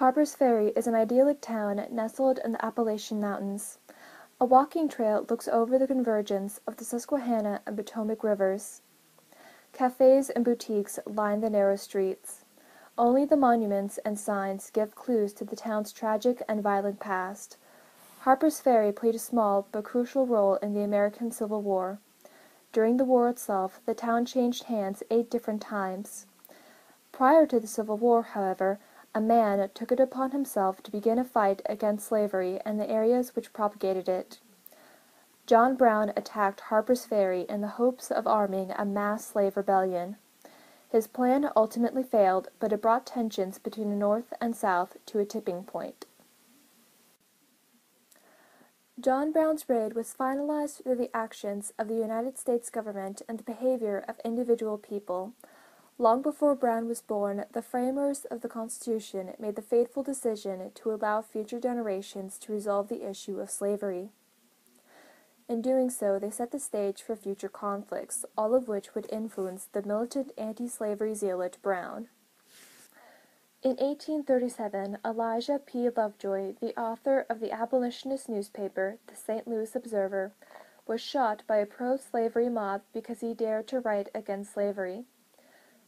Harper's Ferry is an idyllic town nestled in the Appalachian Mountains. A walking trail looks over the convergence of the Susquehanna and Potomac rivers. Cafes and boutiques line the narrow streets. Only the monuments and signs give clues to the town's tragic and violent past. Harper's Ferry played a small but crucial role in the American Civil War. During the war itself, the town changed hands 8 different times. Prior to the Civil War, however, a man took it upon himself to begin a fight against slavery and the areas which propagated it. John Brown attacked Harper's Ferry in the hopes of arming a mass slave rebellion. His plan ultimately failed, but it brought tensions between the North and South to a tipping point. John Brown's raid was finalized through the actions of the United States government and the behavior of individual people. Long before Brown was born, the framers of the Constitution made the fateful decision to allow future generations to resolve the issue of slavery. In doing so, they set the stage for future conflicts, all of which would influence the militant anti-slavery zealot Brown. In 1837, Elijah P. Lovejoy, the author of the abolitionist newspaper, the St. Louis Observer, was shot by a pro-slavery mob because he dared to write against slavery.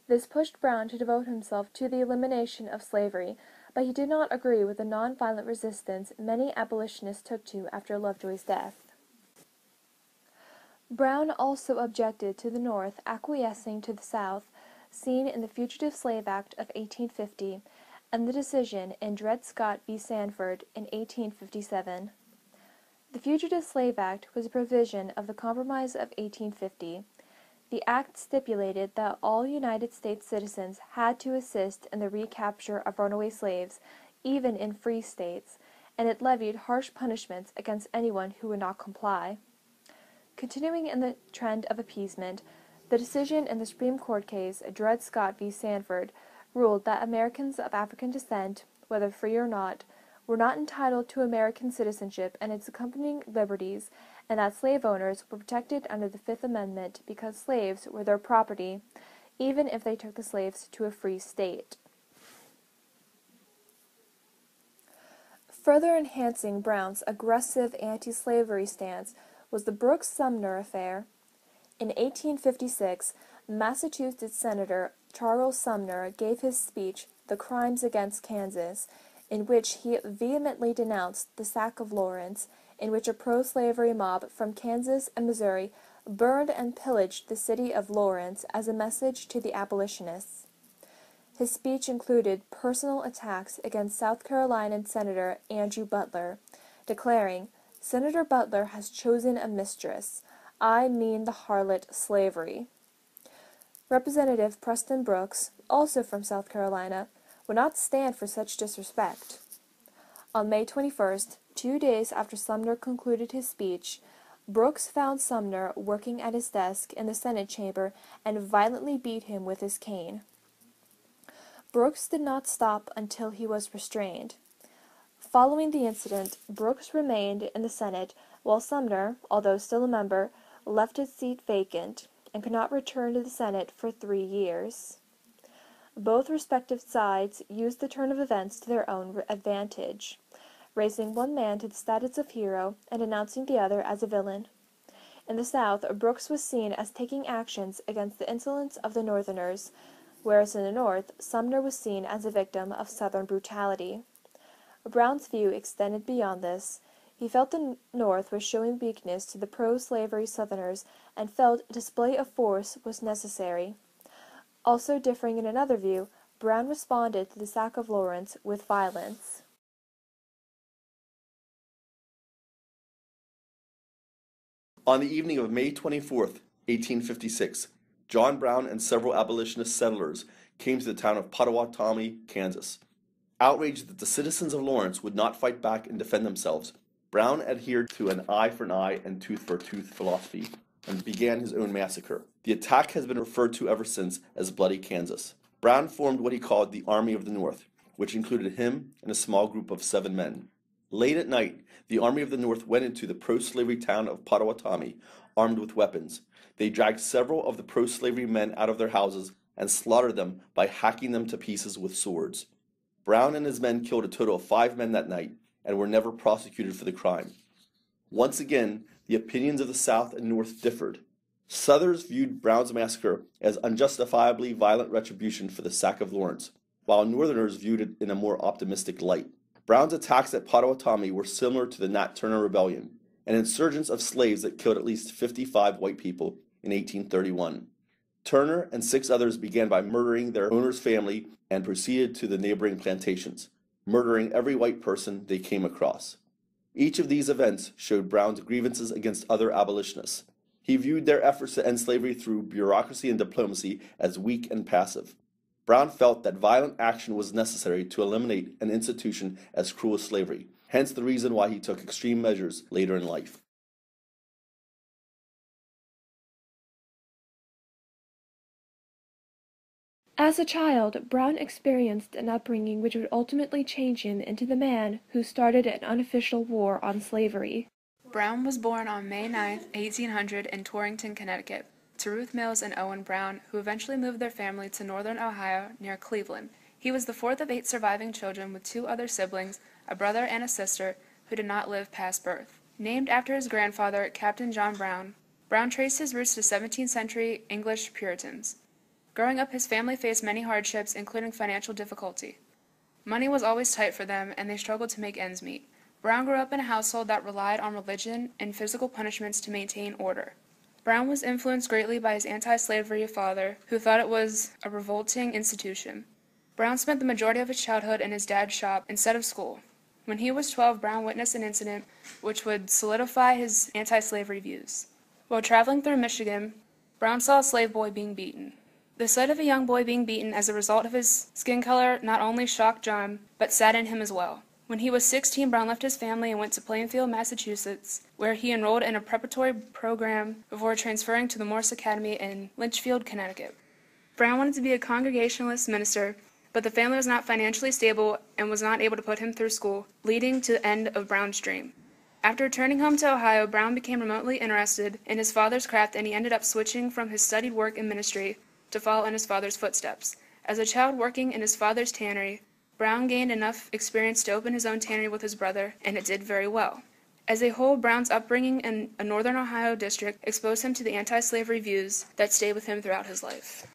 This pushed Brown to devote himself to the elimination of slavery, but he did not agree with the nonviolent resistance many abolitionists took to after Lovejoy's death. Brown also objected to the North acquiescing to the South, seen in the Fugitive Slave Act of 1850 and the decision in Dred Scott v. Sanford in 1857. The Fugitive Slave Act was a provision of the Compromise of 1850. The act stipulated that all United States citizens had to assist in the recapture of runaway slaves, even in free states, and it levied harsh punishments against anyone who would not comply. Continuing in the trend of appeasement, the decision in the Supreme Court case Dred Scott v. Sanford ruled that Americans of African descent, whether free or not, were not entitled to American citizenship and its accompanying liberties, and that slave owners were protected under the Fifth Amendment because slaves were their property, even if they took the slaves to a free state. Further enhancing Brown's aggressive anti-slavery stance was the Brooks-Sumner affair. In 1856, Massachusetts Senator Charles Sumner gave his speech, "The Crimes Against Kansas," in which he vehemently denounced the sack of Lawrence, in which a pro-slavery mob from Kansas and Missouri burned and pillaged the city of Lawrence as a message to the abolitionists. His speech included personal attacks against South Carolina Senator Andrew Butler, declaring, "Senator Butler has chosen a mistress. I mean the harlot slavery." Representative Preston Brooks, also from South Carolina, would not stand for such disrespect. On May 21st, 2 days after Sumner concluded his speech, Brooks found Sumner working at his desk in the Senate chamber and violently beat him with his cane. Brooks did not stop until he was restrained. Following the incident, Brooks remained in the Senate, while Sumner, although still a member, left his seat vacant and could not return to the Senate for 3 years. Both respective sides used the turn of events to their own advantage, raising one man to the status of hero and denouncing the other as a villain. In the South, Brooks was seen as taking actions against the insolence of the Northerners, whereas in the North, Sumner was seen as a victim of Southern brutality. Brown's view extended beyond this. He felt the North was showing weakness to the pro-slavery Southerners and felt a display of force was necessary. Also differing in another view, Brown responded to the sack of Lawrence with violence. On the evening of May 24th, 1856, John Brown and several abolitionist settlers came to the town of Pottawatomie, Kansas. Outraged that the citizens of Lawrence would not fight back and defend themselves, Brown adhered to an eye for an eye and tooth for a tooth philosophy and began his own massacre. The attack has been referred to ever since as Bloody Kansas. Brown formed what he called the Army of the North, which included him and a small group of 7 men. Late at night, the Army of the North went into the pro-slavery town of Pottawatomie, armed with weapons. They dragged several of the pro-slavery men out of their houses and slaughtered them by hacking them to pieces with swords. Brown and his men killed a total of 5 men that night and were never prosecuted for the crime. Once again, the opinions of the South and North differed. Southerners viewed Brown's massacre as unjustifiably violent retribution for the sack of Lawrence, while Northerners viewed it in a more optimistic light. Brown's attacks at Potawatomi were similar to the Nat Turner Rebellion, an insurgence of slaves that killed at least 55 white people in 1831. Turner and 6 others began by murdering their owner's family and proceeded to the neighboring plantations, murdering every white person they came across. Each of these events showed Brown's grievances against other abolitionists. He viewed their efforts to end slavery through bureaucracy and diplomacy as weak and passive. Brown felt that violent action was necessary to eliminate an institution as cruel as slavery, hence the reason why he took extreme measures later in life. As a child, Brown experienced an upbringing which would ultimately change him into the man who started an unofficial war on slavery. Brown was born on May 9, 1800 in Torrington, Connecticut, to Ruth Mills and Owen Brown, who eventually moved their family to northern Ohio near Cleveland. He was the 4th of 8 surviving children with 2 other siblings, a brother and a sister, who did not live past birth. Named after his grandfather, Captain John Brown, Brown traced his roots to 17th century English Puritans. Growing up, his family faced many hardships, including financial difficulty. Money was always tight for them, and they struggled to make ends meet. Brown grew up in a household that relied on religion and physical punishments to maintain order. Brown was influenced greatly by his anti-slavery father, who thought it was a revolting institution. Brown spent the majority of his childhood in his dad's shop instead of school. When he was 12, Brown witnessed an incident which would solidify his anti-slavery views. While traveling through Michigan, Brown saw a slave boy being beaten. The sight of a young boy being beaten as a result of his skin color not only shocked John, but saddened him as well. When he was 16, Brown left his family and went to Plainfield, Massachusetts, where he enrolled in a preparatory program before transferring to the Morse Academy in Litchfield, Connecticut. Brown wanted to be a Congregationalist minister, but the family was not financially stable and was not able to put him through school, leading to the end of Brown's dream. After returning home to Ohio, Brown became remotely interested in his father's craft, and he ended up switching from his studied work in ministry to follow in his father's footsteps. As a child working in his father's tannery, Brown gained enough experience to open his own tannery with his brother, and it did very well. As a whole, Brown's upbringing in a northern Ohio district exposed him to the anti-slavery views that stayed with him throughout his life.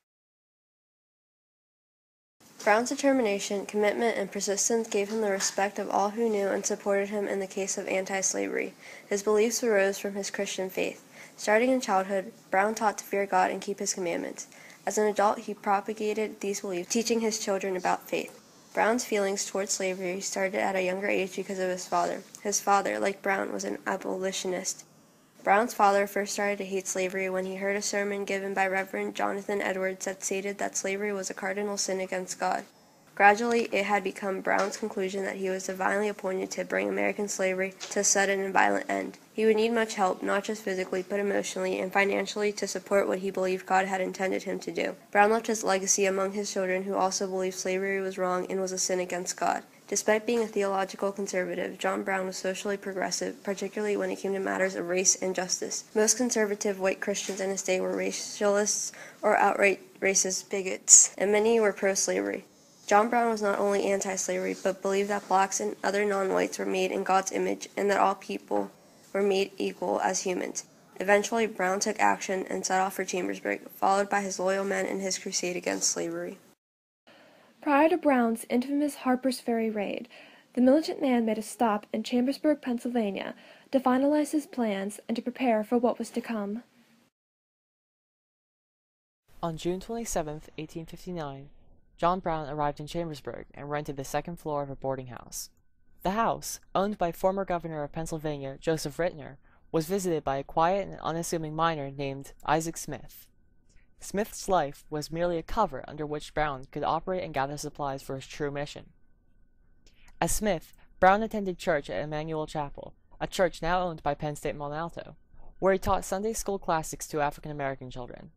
Brown's determination, commitment, and persistence gave him the respect of all who knew and supported him in the case of anti-slavery. His beliefs arose from his Christian faith. Starting in childhood, Brown taught to fear God and keep his commandments. As an adult, he propagated these beliefs, teaching his children about faith. Brown's feelings towards slavery started at a younger age because of his father. His father, like Brown, was an abolitionist. Brown's father first started to hate slavery when he heard a sermon given by Reverend Jonathan Edwards that stated that slavery was a cardinal sin against God. Gradually, it had become Brown's conclusion that he was divinely appointed to bring American slavery to a sudden and violent end. He would need much help, not just physically, but emotionally and financially, to support what he believed God had intended him to do. Brown left his legacy among his children who also believed slavery was wrong and was a sin against God. Despite being a theological conservative, John Brown was socially progressive, particularly when it came to matters of race and justice. Most conservative white Christians in his day were racialists or outright racist bigots, and many were pro-slavery. John Brown was not only anti-slavery, but believed that blacks and other non-whites were made in God's image and that all people were made equal as humans. Eventually, Brown took action and set off for Chambersburg, followed by his loyal men in his crusade against slavery. Prior to Brown's infamous Harper's Ferry raid, the militant man made a stop in Chambersburg, Pennsylvania, to finalize his plans and to prepare for what was to come. On June 27, 1859, John Brown arrived in Chambersburg and rented the second floor of a boarding house. The house, owned by former governor of Pennsylvania Joseph Ritner, was visited by a quiet and unassuming miner named Isaac Smith. Smith's life was merely a cover under which Brown could operate and gather supplies for his true mission. As Smith, Brown attended church at Emmanuel Chapel, a church now owned by Penn State Mont Alto, where he taught Sunday school classics to African-American children.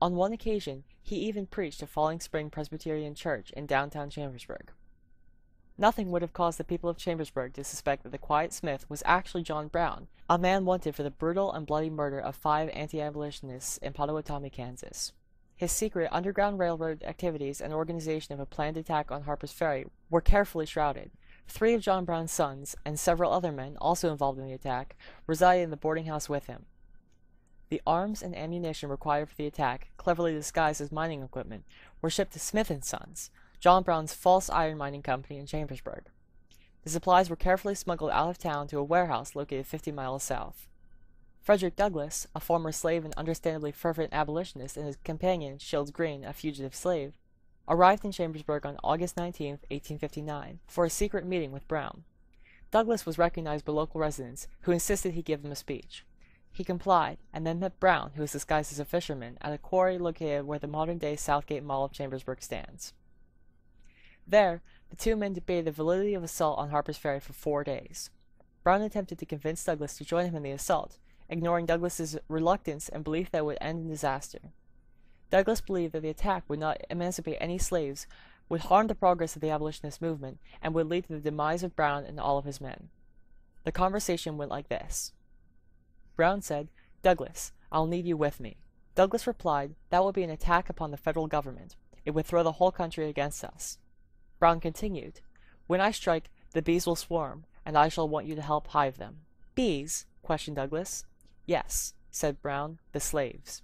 On one occasion, he even preached at Falling Spring Presbyterian Church in downtown Chambersburg. Nothing would have caused the people of Chambersburg to suspect that the quiet Smith was actually John Brown, a man wanted for the brutal and bloody murder of 5 anti-abolitionists in Potawatomi, Kansas. his secret Underground Railroad activities and organization of a planned attack on Harper's Ferry were carefully shrouded. 3 of John Brown's sons, and several other men also involved in the attack, resided in the boarding house with him. The arms and ammunition required for the attack, cleverly disguised as mining equipment, were shipped to Smith & Sons, John Brown's false iron mining company in Chambersburg. The supplies were carefully smuggled out of town to a warehouse located 50 miles south. Frederick Douglass, a former slave and understandably fervent abolitionist, and his companion, Shields Green, a fugitive slave, arrived in Chambersburg on August 19, 1859, for a secret meeting with Brown. Douglass was recognized by local residents, who insisted he give them a speech. He complied, and then met Brown, who was disguised as a fisherman, at a quarry located where the modern-day Southgate Mall of Chambersburg stands. There, the two men debated the validity of assault on Harper's Ferry for 4 days. Brown attempted to convince Douglass to join him in the assault, ignoring Douglass's reluctance and belief that it would end in disaster. Douglass believed that the attack would not emancipate any slaves, would harm the progress of the abolitionist movement, and would lead to the demise of Brown and all of his men. The conversation went like this. Brown said, "Douglass, I'll need you with me." Douglass replied, "That would be an attack upon the federal government. It would throw the whole country against us." Brown continued, "When I strike, the bees will swarm, and I shall want you to help hive them." "Bees?" questioned Douglass. "Yes," said Brown, "the slaves."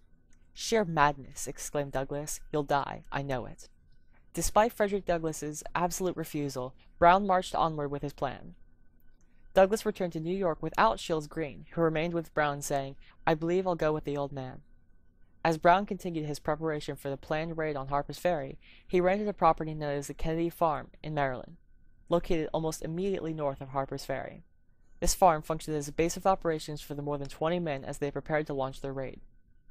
"Sheer madness," exclaimed Douglass. "You'll die. I know it." Despite Frederick Douglass's absolute refusal, Brown marched onward with his plan. Douglass returned to New York without Shields Green, who remained with Brown, saying, "I believe I'll go with the old man." As Brown continued his preparation for the planned raid on Harper's Ferry, he rented a property known as the Kennedy Farm in Maryland, located almost immediately north of Harper's Ferry. This farm functioned as a base of operations for the more than 20 men as they prepared to launch their raid.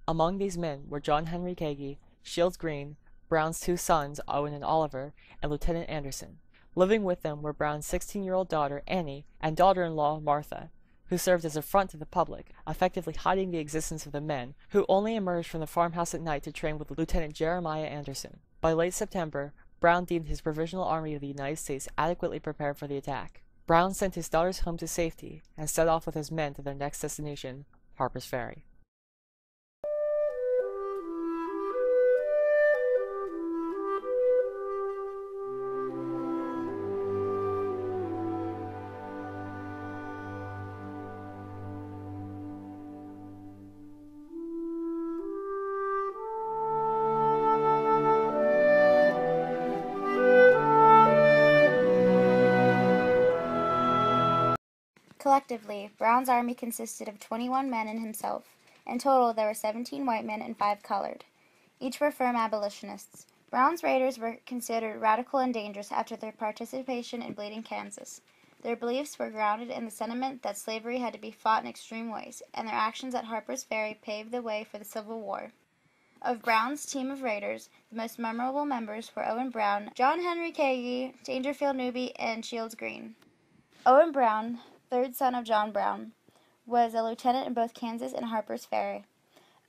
Among these men were John Henry Kagi, Shields Green, Brown's 2 sons, Owen and Oliver, and Lieutenant Anderson. Living with them were Brown's 16-year-old daughter, Annie, and daughter-in-law, Martha, who served as a front to the public, effectively hiding the existence of the men, who only emerged from the farmhouse at night to train with Lieutenant Jeremiah Anderson. By late September, Brown deemed his Provisional Army of the United States adequately prepared for the attack. Brown sent his daughters home to safety and set off with his men to their next destination, Harper's Ferry. Collectively, Brown's army consisted of 21 men and himself. In total, there were 17 white men and 5 colored. Each were firm abolitionists. Brown's raiders were considered radical and dangerous after their participation in Bleeding Kansas. Their beliefs were grounded in the sentiment that slavery had to be fought in extreme ways, and their actions at Harper's Ferry paved the way for the Civil War. Of Brown's team of raiders, the most memorable members were Owen Brown, John Henry Kagi, Dangerfield Newby, and Shields Green. Owen Brown, third son of John Brown, was a lieutenant in both Kansas and Harper's Ferry.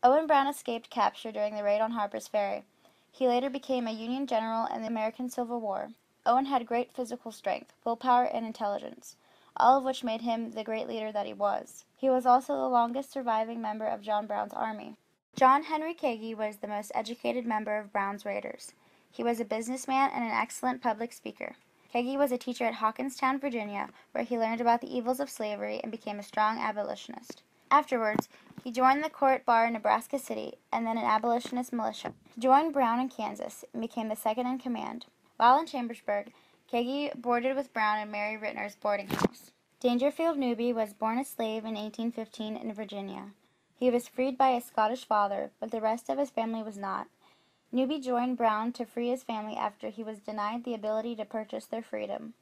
Owen Brown escaped capture during the raid on Harper's Ferry. He later became a Union general in the American Civil War. Owen had great physical strength, willpower, and intelligence, all of which made him the great leader that he was. He was also the longest surviving member of John Brown's army. John Henry Kagi was the most educated member of Brown's raiders. He was a businessman and an excellent public speaker. Kagi was a teacher at Hawkinstown, Virginia, where he learned about the evils of slavery and became a strong abolitionist. Afterwards, he joined the court bar in Nebraska City and then an abolitionist militia. He joined Brown in Kansas and became the second in command. While in Chambersburg, Kagi boarded with Brown in Mary Rittner's boarding house. Dangerfield Newby was born a slave in 1815 in Virginia. He was freed by his Scottish father, but the rest of his family was not. Newby joined Brown to free his family after he was denied the ability to purchase their freedom.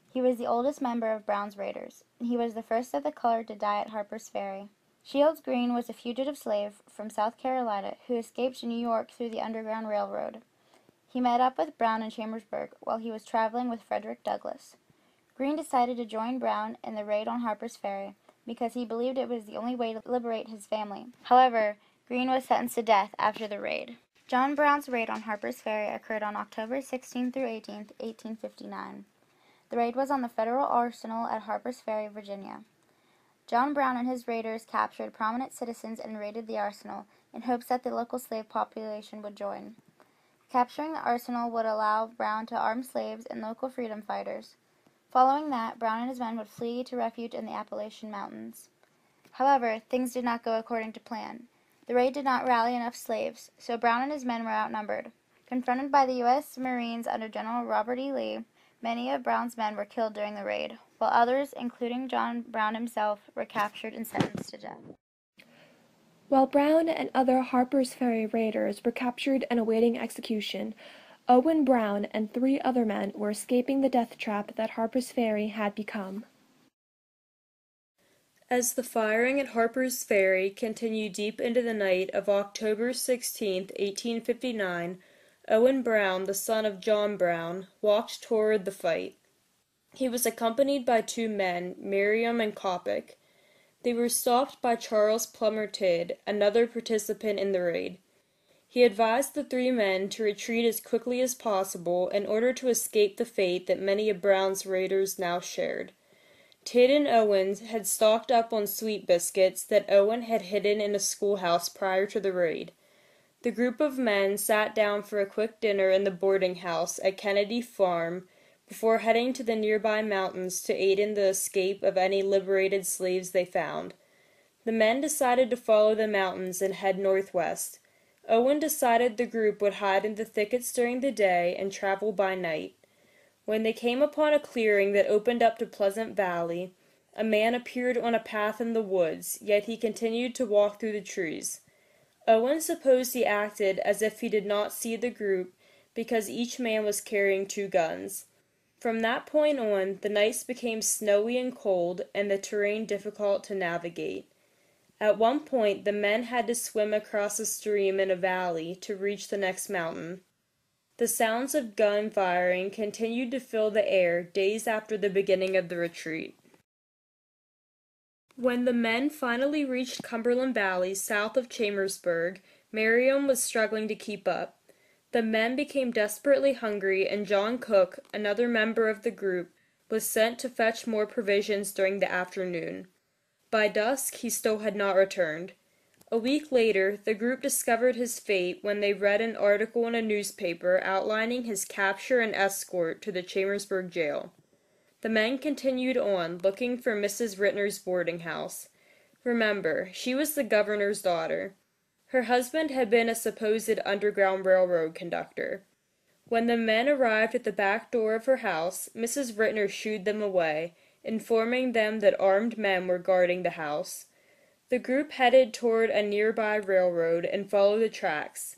He was the oldest member of Brown's raiders, and he was the first of the colored to die at Harper's Ferry. Shields Green was a fugitive slave from South Carolina who escaped to New York through the Underground Railroad. He met up with Brown in Chambersburg while he was traveling with Frederick Douglass. Green decided to join Brown in the raid on Harper's Ferry because he believed it was the only way to liberate his family. However, Green was sentenced to death after the raid. John Brown's raid on Harper's Ferry occurred on October 16 through 18, 1859. The raid was on the Federal Arsenal at Harper's Ferry, Virginia. John Brown and his raiders captured prominent citizens and raided the arsenal, in hopes that the local slave population would join. Capturing the arsenal would allow Brown to arm slaves and local freedom fighters. Following that, Brown and his men would flee to refuge in the Appalachian Mountains. However, things did not go according to plan. The raid did not rally enough slaves, so Brown and his men were outnumbered. Confronted by the U.S. Marines under General Robert E. Lee, many of Brown's men were killed during the raid, while others, including John Brown himself, were captured and sentenced to death. While Brown and other Harper's Ferry raiders were captured and awaiting execution, Owen Brown and 3 other men were escaping the death trap that Harper's Ferry had become. As the firing at Harper's Ferry continued deep into the night of October 16, 1859, Owen Brown, the son of John Brown, walked toward the fight. He was accompanied by 2 men, Merriam and Coppoc. They were stopped by Charles Plummer Tidd, another participant in the raid. He advised the 3 men to retreat as quickly as possible in order to escape the fate that many of Brown's raiders now shared. Tidd and Owens had stocked up on sweet biscuits that Owen had hidden in a schoolhouse prior to the raid. The group of men sat down for a quick dinner in the boarding house at Kennedy Farm before heading to the nearby mountains to aid in the escape of any liberated slaves they found. The men decided to follow the mountains and head northwest. Owen decided the group would hide in the thickets during the day and travel by night. When they came upon a clearing that opened up to Pleasant Valley, a man appeared on a path in the woods, yet he continued to walk through the trees. Owen supposed he acted as if he did not see the group because each man was carrying 2 guns. From that point on, the nights became snowy and cold and the terrain difficult to navigate. At one point, the men had to swim across a stream in a valley to reach the next mountain. The sounds of gun firing continued to fill the air days after the beginning of the retreat. When the men finally reached Cumberland Valley south of Chambersburg, Merriam was struggling to keep up. The men became desperately hungry, and John Cook, another member of the group, was sent to fetch more provisions during the afternoon. By dusk, he still had not returned. A week later, the group discovered his fate when they read an article in a newspaper outlining his capture and escort to the Chambersburg jail. The men continued on, looking for Mrs. Rittner's boarding house. Remember, she was the governor's daughter. Her husband had been a supposed Underground Railroad conductor. When the men arrived at the back door of her house, Mrs. Rittner shooed them away, informing them that armed men were guarding the house. The group headed toward a nearby railroad and followed the tracks.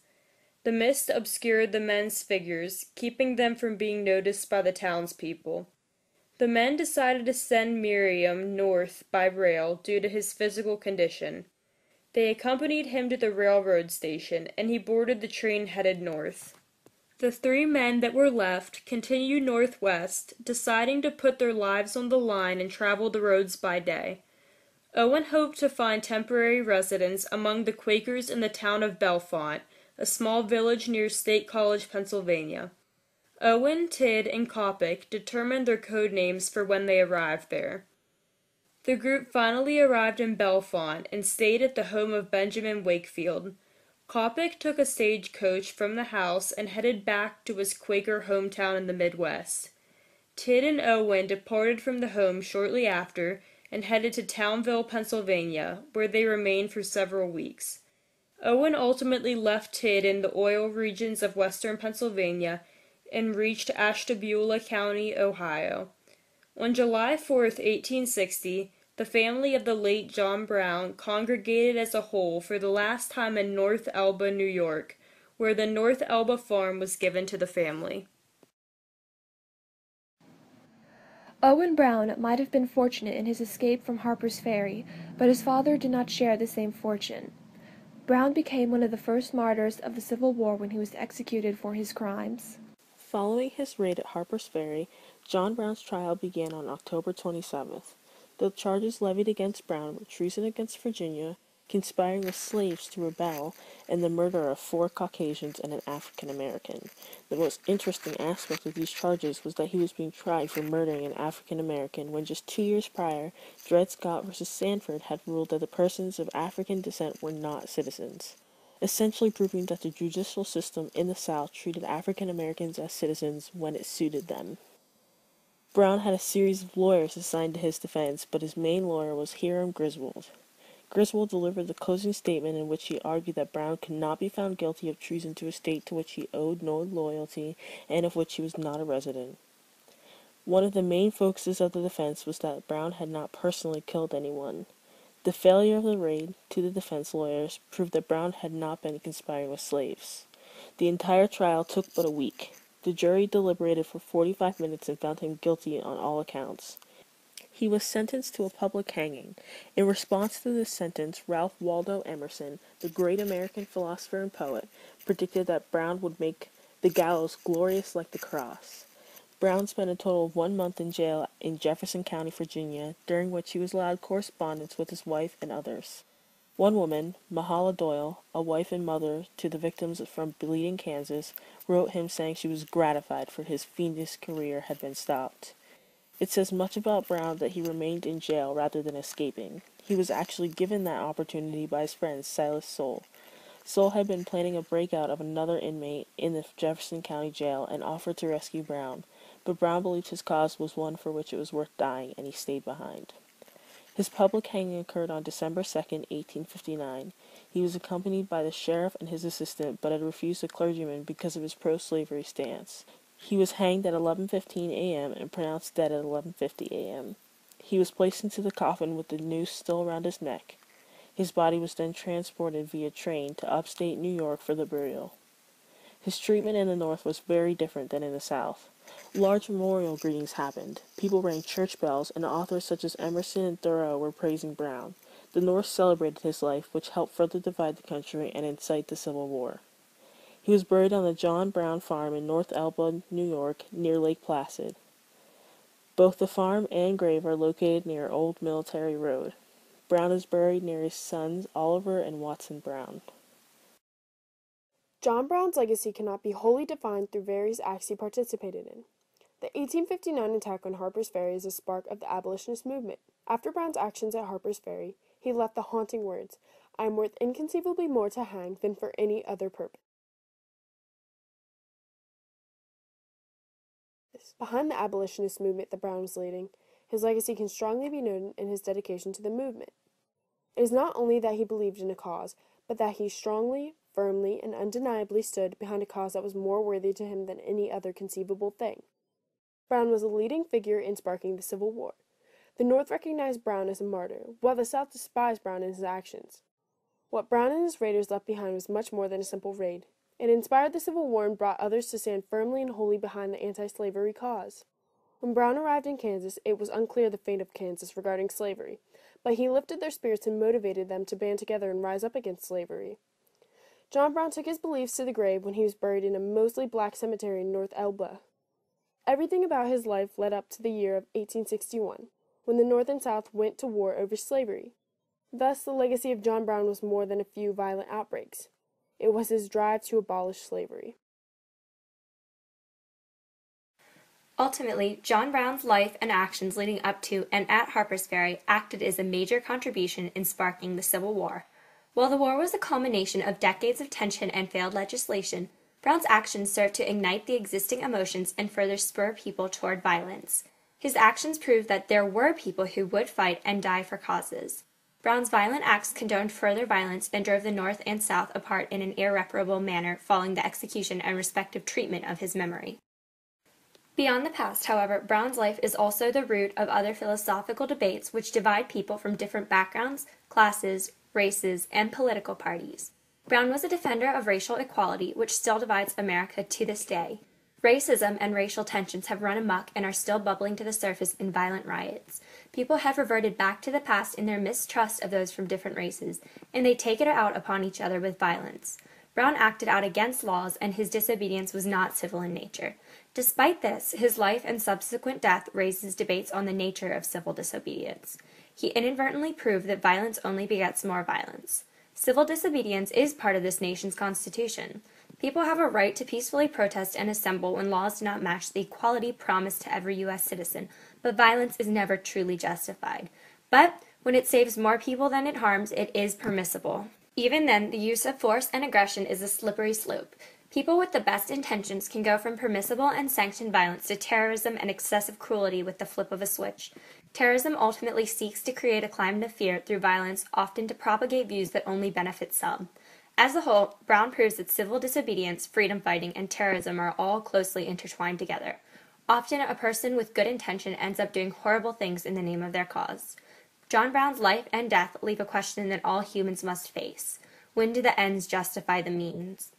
The mist obscured the men's figures, keeping them from being noticed by the townspeople. The men decided to send Merriam north by rail due to his physical condition. They accompanied him to the railroad station, and he boarded the train headed north. The 3 men that were left continued northwest, deciding to put their lives on the line and travel the roads by day. Owen hoped to find temporary residence among the Quakers in the town of Bellefonte, a small village near State College, Pennsylvania. Owen, Tidd, and Coppoc determined their code names for when they arrived there. The group finally arrived in Bellefonte and stayed at the home of Benjamin Wakefield. Coppoc took a stagecoach from the house and headed back to his Quaker hometown in the Midwest. Tidd and Owen departed from the home shortly after and headed to Townville, Pennsylvania, where they remained for several weeks. Owen ultimately left Tidd in the oil regions of western Pennsylvania and reached Ashtabula County, Ohio. On July 4, 1860, the family of the late John Brown congregated as a whole for the last time in North Elba, New York, where the North Elba farm was given to the family. Owen Brown might have been fortunate in his escape from Harper's Ferry, but his father did not share the same fortune. Brown became one of the first martyrs of the Civil War when he was executed for his crimes. Following his raid at Harper's Ferry, John Brown's trial began on October 27th. The charges levied against Brown were treason against Virginia, conspiring with slaves to rebel, and the murder of 4 Caucasians and an African American. The most interesting aspect of these charges was that he was being tried for murdering an African American when just 2 years prior, Dred Scott v. Sanford had ruled that the persons of African descent were not citizens. essentially proving that the judicial system in the South treated African Americans as citizens when it suited them. Brown had a series of lawyers assigned to his defense, but his main lawyer was Hiram Griswold. Griswold delivered the closing statement in which he argued that Brown could not be found guilty of treason to a state to which he owed no loyalty and of which he was not a resident. One of the main focuses of the defense was that Brown had not personally killed anyone. The failure of the raid, to the defense lawyers, proved that Brown had not been conspiring with slaves. The entire trial took but a week. The jury deliberated for 45 minutes and found him guilty on all accounts. He was sentenced to a public hanging. In response to this sentence, Ralph Waldo Emerson, the great American philosopher and poet, predicted that Brown would make the gallows glorious like the cross. Brown spent a total of 1 month in jail in Jefferson County, Virginia, during which he was allowed correspondence with his wife and others. One woman, Mahala Doyle, a wife and mother to the victims from Bleeding, Kansas, wrote him saying she was gratified for his fiendish career had been stopped. It says much about Brown that he remained in jail rather than escaping. He was actually given that opportunity by his friend Silas Soule. Soule had been planning a breakout of another inmate in the Jefferson County Jail and offered to rescue Brown, but Brown believed his cause was one for which it was worth dying, and he stayed behind. His public hanging occurred on December 2, 1859. He was accompanied by the sheriff and his assistant, but had refused a clergyman because of his pro-slavery stance. He was hanged at 11:15 a.m. and pronounced dead at 11:50 a.m. He was placed into the coffin with the noose still around his neck. His body was then transported via train to upstate New York for the burial. His treatment in the North was very different than in the South. Large memorial greetings happened. People rang church bells, and authors such as Emerson and Thoreau were praising Brown. The North celebrated his life, which helped further divide the country and incite the Civil War. He was buried on the John Brown Farm in North Elba, New York, near Lake Placid. Both the farm and grave are located near Old Military Road. Brown is buried near his sons Oliver and Watson Brown. John Brown's legacy cannot be wholly defined through various acts he participated in. The 1859 attack on Harper's Ferry is a spark of the abolitionist movement. After Brown's actions at Harper's Ferry, he left the haunting words, "I am worth inconceivably more to hang than for any other purpose." Behind the abolitionist movement that Brown was leading, his legacy can strongly be noted in his dedication to the movement. It is not only that he believed in a cause, but that he strongly, firmly, and undeniably stood behind a cause that was more worthy to him than any other conceivable thing. Brown was a leading figure in sparking the Civil War. The North recognized Brown as a martyr, while the South despised Brown and his actions. What Brown and his raiders left behind was much more than a simple raid. It inspired the Civil War and brought others to stand firmly and wholly behind the anti-slavery cause. When Brown arrived in Kansas, it was unclear the fate of Kansas regarding slavery, but he lifted their spirits and motivated them to band together and rise up against slavery. John Brown took his beliefs to the grave when he was buried in a mostly black cemetery in North Elba. Everything about his life led up to the year of 1861, when the North and South went to war over slavery. Thus, the legacy of John Brown was more than a few violent outbreaks. It was his drive to abolish slavery. Ultimately, John Brown's life and actions leading up to and at Harper's Ferry acted as a major contribution in sparking the Civil War. While the war was a culmination of decades of tension and failed legislation, Brown's actions served to ignite the existing emotions and further spur people toward violence. His actions proved that there were people who would fight and die for causes. Brown's violent acts condoned further violence and drove the North and South apart in an irreparable manner following the execution and respective treatment of his memory. Beyond the past, however, Brown's life is also the root of other philosophical debates which divide people from different backgrounds, classes, races, and political parties. Brown was a defender of racial equality, which still divides America to this day. Racism and racial tensions have run amok and are still bubbling to the surface in violent riots. People have reverted back to the past in their mistrust of those from different races, and they take it out upon each other with violence. Brown acted out against laws, and his disobedience was not civil in nature. Despite this, his life and subsequent death raises debates on the nature of civil disobedience. He inadvertently proved that violence only begets more violence. Civil disobedience is part of this nation's constitution. People have a right to peacefully protest and assemble when laws do not match the equality promised to every U.S. citizen, but violence is never truly justified. But when it saves more people than it harms, it is permissible. Even then, the use of force and aggression is a slippery slope. People with the best intentions can go from permissible and sanctioned violence to terrorism and excessive cruelty with the flip of a switch. Terrorism ultimately seeks to create a climate of fear through violence, often to propagate views that only benefit some. As a whole, Brown proves that civil disobedience, freedom fighting, and terrorism are all closely intertwined together. Often, a person with good intention ends up doing horrible things in the name of their cause. John Brown's life and death leave a question that all humans must face. When do the ends justify the means?